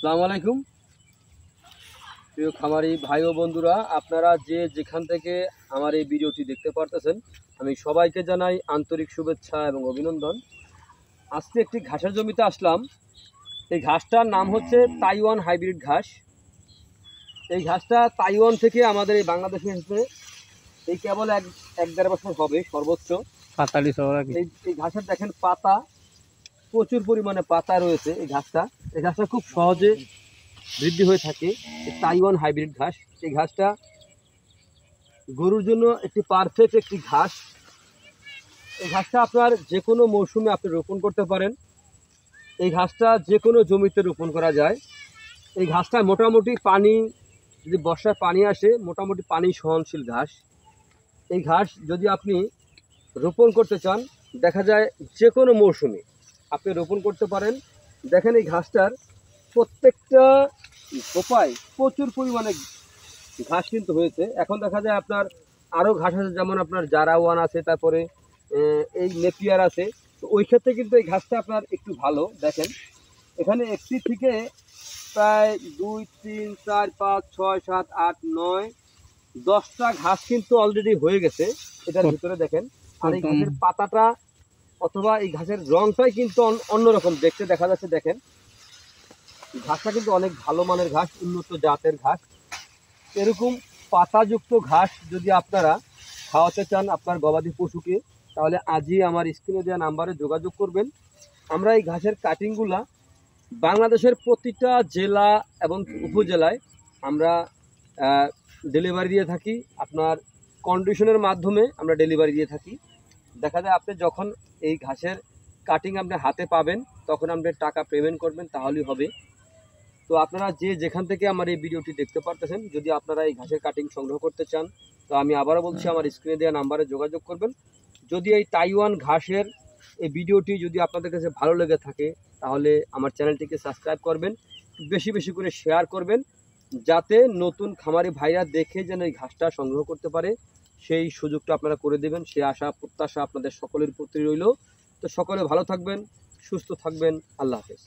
আসসালামু আলাইকুম প্রিয় খামারি ভাই ও বন্ধুরা, আপনারা যে যেখান থেকে আমার এই ভিডিওটি দেখতে পারতেছেন, আমি সবাইকে জানাই আন্তরিক শুভেচ্ছা এবং অভিনন্দন। আজকে একটি ঘাসের জমিতে আসলাম। এই ঘাসটার নাম হচ্ছে তাইওয়ান হাইব্রিড ঘাস। এই ঘাসটা তাইওয়ান থেকে আমাদের এই বাংলাদেশে এসেছে। এই কেবল এক দেড় বছর হবে সর্বোচ্চ। পাতালি এই ঘাসের দেখেন পাতা, প্রচুর পরিমাণে পাতা রয়েছে। এই ঘাসটা খুব সহজে বৃদ্ধি হয়ে থাকে। তাইওয়ান হাইব্রিড ঘাস, এই ঘাসটা গরুর জন্য একটি পারফেক্ট একটি ঘাস। এই ঘাসটা আপনার যে কোনো মৌসুমে আপনি রোপণ করতে পারেন। এই ঘাসটা যে কোনো জমিতে রোপণ করা যায়। এই ঘাসটা মোটামুটি পানি, যদি বর্ষায় পানি আসে, মোটামুটি পানি সহনশীল ঘাস। এই ঘাস যদি আপনি রোপণ করতে চান, দেখা যায় যে কোনো মৌসুমে আপনি রোপণ করতে পারেন। দেখেন এই ঘাসটার প্রত্যেকটা থোপায় প্রচুর পরিমাণে ঘাস কিন্তু হয়েছে। এখন দেখা যায় আপনার আরও ঘাস আছে, যেমন আপনার জারাওয়ান আছে, তারপরে এই নেপিয়ার আছে। তো ওই ক্ষেত্রে কিন্তু এই ঘাসটা আপনার একটু ভালো। দেখেন এখানে একটি থেকে প্রায় 2 3 4 5 6 7 8 9 10টা ঘাস কিন্তু অলরেডি হয়ে গেছে এটার ভিতরে। দেখেন, আর এই ঘাসের পাতাটা অথবা এই ঘাসের রংটাই কিন্তু অন্যরকম দেখতে দেখা যাচ্ছে। দেখেন ঘাসটা কিন্তু অনেক ভালো মানের ঘাস, উন্নত জাতের ঘাস। এরকম পাতাযুক্ত ঘাস যদি আপনারা খাওয়াতে চান আপনার গবাদি পশুকে, তাহলে আজই আমার স্ক্রিনে দেওয়া নাম্বারে যোগাযোগ করবেন। আমরা এই ঘাসের কাটিংগুলা বাংলাদেশের প্রতিটা জেলা এবং উপজেলায় আমরা ডেলিভারি দিয়ে থাকি। আপনার কন্ডিশনের মাধ্যমে আমরা ডেলিভারি দিয়ে থাকি। দেখা যায় আপনি যখন এই ঘাসের কাটিং আপনি হাতে পাবেন, তখন আপনি টাকা পেমেন্ট করবেন, তাহলেই হবে। তো আপনারা যে যেখান থেকে আমার এই ভিডিওটি দেখতে পারতেছেন, যদি আপনারা এই ঘাসের কাটিং সংগ্রহ করতে চান, তো আমি আবারও বলছি, আমার স্ক্রিনে দেওয়া নাম্বারে যোগাযোগ করবেন। যদি এই তাইওয়ান ঘাসের এই ভিডিওটি যদি আপনাদের কাছে ভালো লেগে থাকে, তাহলে আমার চ্যানেলটিকে সাবস্ক্রাইব করবেন, বেশি বেশি করে শেয়ার করবেন, যাতে নতুন খামারি ভাইরা দেখে যেন এই ঘাসটা সংগ্রহ করতে পারে, সেই সুযোগটা আপনারা করে দেবেন। সে আশা প্রত্যাশা আপনাদের সকলের প্রতি রইল। তো সকলে ভালো থাকবেন, সুস্থ থাকবেন। আল্লাহ হাফেজ।